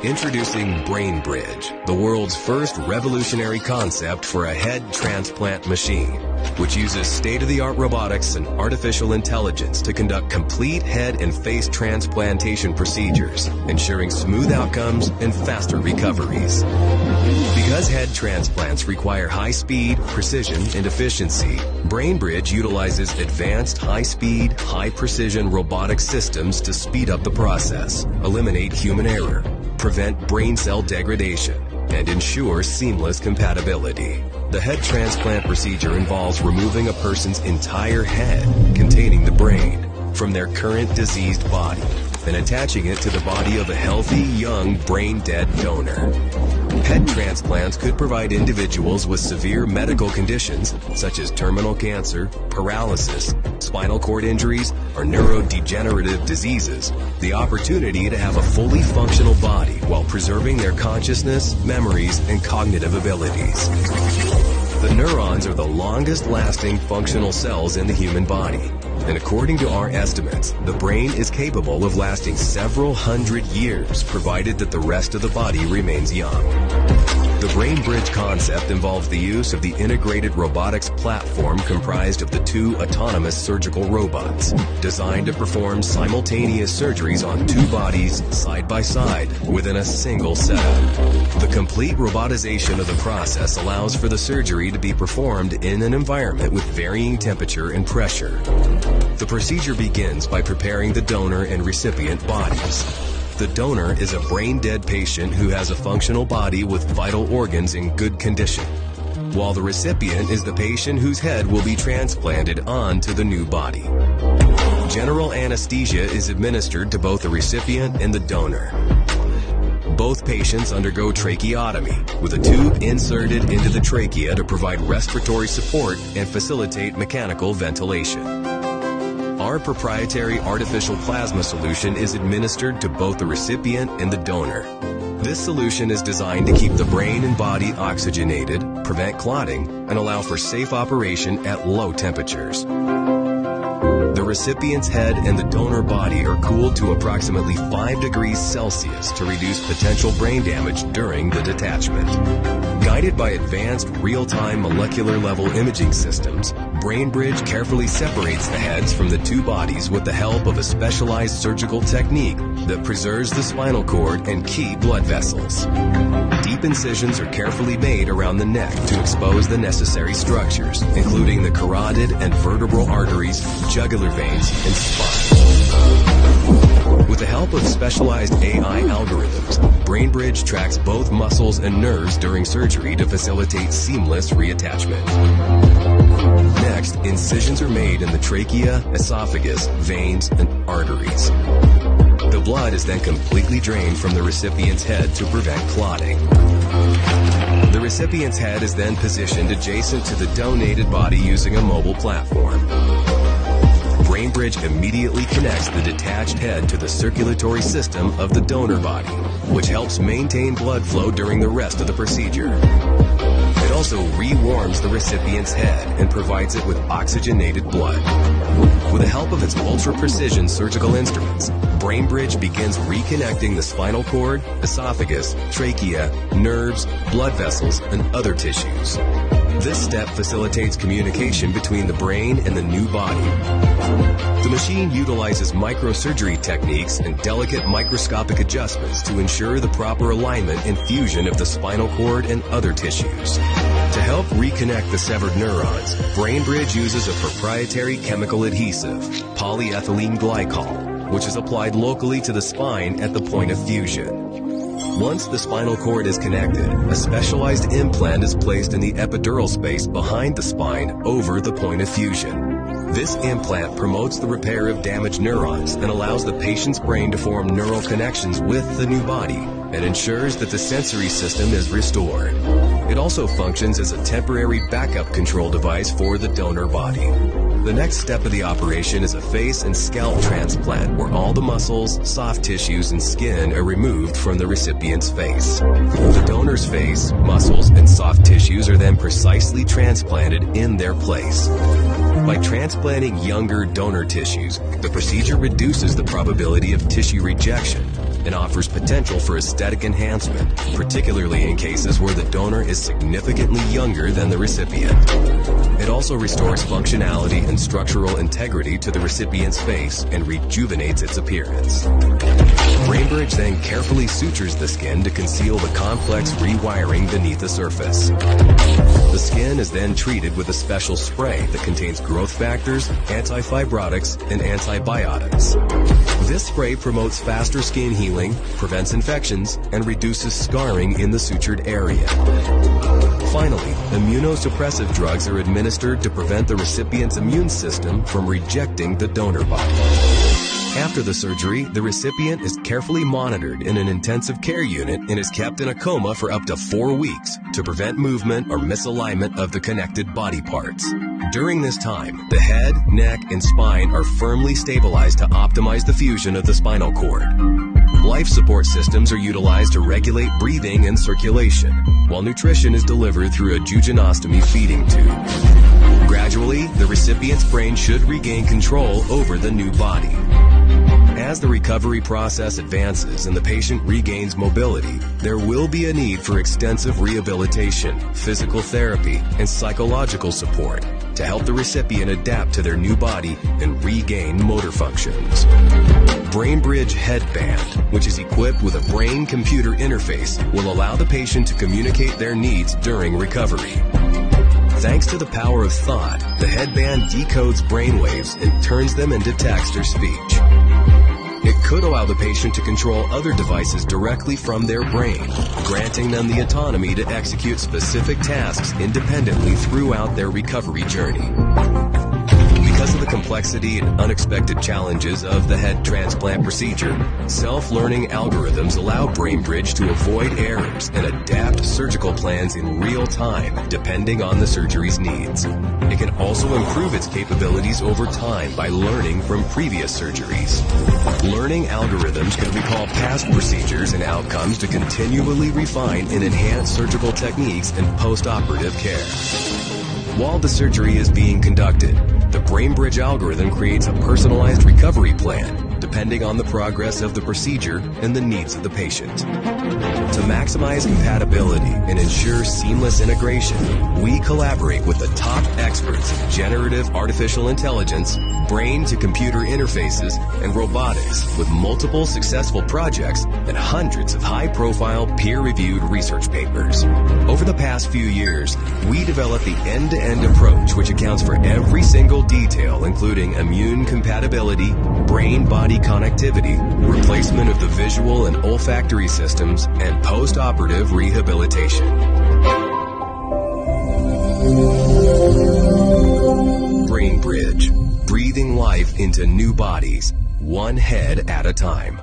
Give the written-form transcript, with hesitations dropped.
Introducing Brain Bridge, the world's first revolutionary concept for a head transplant machine, which uses state-of-the-art robotics and artificial intelligence to conduct complete head and face transplantation procedures, ensuring smooth outcomes and faster recoveries. Because head transplants require high speed, precision, and efficiency, Brain Bridge utilizes advanced high-speed, high-precision robotic systems to speed up the process, eliminate human error, prevent brain cell degradation, and ensure seamless compatibility. The head transplant procedure involves removing a person's entire head containing the brain from their current diseased body and attaching it to the body of a healthy, young, brain-dead donor. Head transplants could provide individuals with severe medical conditions such as terminal cancer, paralysis, spinal cord injuries, or neurodegenerative diseases the opportunity to have a fully functional body while preserving their consciousness, memories, and cognitive abilities. The neurons are the longest-lasting functional cells in the human body, and according to our estimates, the brain is capable of lasting several hundred years provided that the rest of the body remains young. The Brain Bridge concept involves the use of the integrated robotics platform comprised of the two autonomous surgical robots, designed to perform simultaneous surgeries on two bodies side by side within a single setup. The complete robotization of the process allows for the surgery to be performed in an environment with varying temperature and pressure. The procedure begins by preparing the donor and recipient bodies. The donor is a brain-dead patient who has a functional body with vital organs in good condition, while the recipient is the patient whose head will be transplanted onto the new body. General anesthesia is administered to both the recipient and the donor. Both patients undergo tracheotomy, with a tube inserted into the trachea to provide respiratory support and facilitate mechanical ventilation. Our proprietary artificial plasma solution is administered to both the recipient and the donor. This solution is designed to keep the brain and body oxygenated, prevent clotting, and allow for safe operation at low temperatures. The recipient's head and the donor body are cooled to approximately 5 degrees Celsius to reduce potential brain damage during the detachment. Guided by advanced real-time molecular level imaging systems, Brain Bridge carefully separates the heads from the two bodies with the help of a specialized surgical technique that preserves the spinal cord and key blood vessels. Deep incisions are carefully made around the neck to expose the necessary structures, including the carotid and vertebral arteries, jugular veins, and spine. With the help of specialized AI algorithms, Brain Bridge tracks both muscles and nerves during surgery to facilitate seamless reattachment. Next, incisions are made in the trachea, esophagus, veins, and arteries. The blood is then completely drained from the recipient's head to prevent clotting. The recipient's head is then positioned adjacent to the donated body using a mobile platform. Brain Bridge immediately connects the detached head to the circulatory system of the donor body, which helps maintain blood flow during the rest of the procedure. It also re-warms the recipient's head and provides it with oxygenated blood. With the help of its ultra-precision surgical instruments, Brain Bridge begins reconnecting the spinal cord, esophagus, trachea, nerves, blood vessels, and other tissues. This step facilitates communication between the brain and the new body. The machine utilizes microsurgery techniques and delicate microscopic adjustments to ensure the proper alignment and fusion of the spinal cord and other tissues. To help reconnect the severed neurons, Brain Bridge uses a proprietary chemical adhesive, polyethylene glycol, which is applied locally to the spine at the point of fusion. Once the spinal cord is connected, a specialized implant is placed in the epidural space behind the spine over the point of fusion. This implant promotes the repair of damaged neurons and allows the patient's brain to form neural connections with the new body and ensures that the sensory system is restored. It also functions as a temporary backup control device for the donor body. The next step of the operation is a face and scalp transplant where all the muscles, soft tissues, and skin are removed from the recipient's face. The donor's face, muscles, and soft tissues are then precisely transplanted in their place. By transplanting younger donor tissues, the procedure reduces the probability of tissue rejection and offers potential for aesthetic enhancement, particularly in cases where the donor is significantly younger than the recipient. It also restores functionality and structural integrity to the recipient's face and rejuvenates its appearance. BrainBridge then carefully sutures the skin to conceal the complex rewiring beneath the surface. The skin is then treated with a special spray that contains growth factors, anti-fibrotics, and antibiotics. This spray promotes faster skin healing, prevents infections, and reduces scarring in the sutured area. Finally, immunosuppressive drugs are administered to prevent the recipient's immune system from rejecting the donor body. After the surgery, the recipient is carefully monitored in an intensive care unit and is kept in a coma for up to 4 weeks to prevent movement or misalignment of the connected body parts. During this time, the head, neck, and spine are firmly stabilized to optimize the fusion of the spinal cord. Life support systems are utilized to regulate breathing and circulation, while nutrition is delivered through a jejunostomy feeding tube. Gradually, the recipient's brain should regain control over the new body. As the recovery process advances and the patient regains mobility, there will be a need for extensive rehabilitation, physical therapy, and psychological support to help the recipient adapt to their new body and regain motor functions. BrainBridge Headband, which is equipped with a brain-computer interface, will allow the patient to communicate their needs during recovery. Thanks to the power of thought, the headband decodes brainwaves and turns them into text or speech. It could allow the patient to control other devices directly from their brain, granting them the autonomy to execute specific tasks independently throughout their recovery journey. Because of the complexity and unexpected challenges of the head transplant procedure, self-learning algorithms allow BrainBridge to avoid errors and adapt surgical plans in real time, depending on the surgery's needs. It can also improve its capabilities over time by learning from previous surgeries. Learning algorithms can recall past procedures and outcomes to continually refine and enhance surgical techniques and post-operative care. While the surgery is being conducted, the BrainBridge algorithm creates a personalized recovery plan, depending on the progress of the procedure and the needs of the patient. To maximize compatibility and ensure seamless integration, we collaborate with the top experts in generative artificial intelligence, brain-to-computer interfaces, and robotics, with multiple successful projects and hundreds of high-profile peer-reviewed research papers. Over the past few years, we developed the end-to-end approach, which accounts for every single detail, including immune compatibility, brain-body connectivity, replacement of the visual and olfactory systems, and post-operative rehabilitation. BrainBridge, breathing life into new bodies, one head at a time.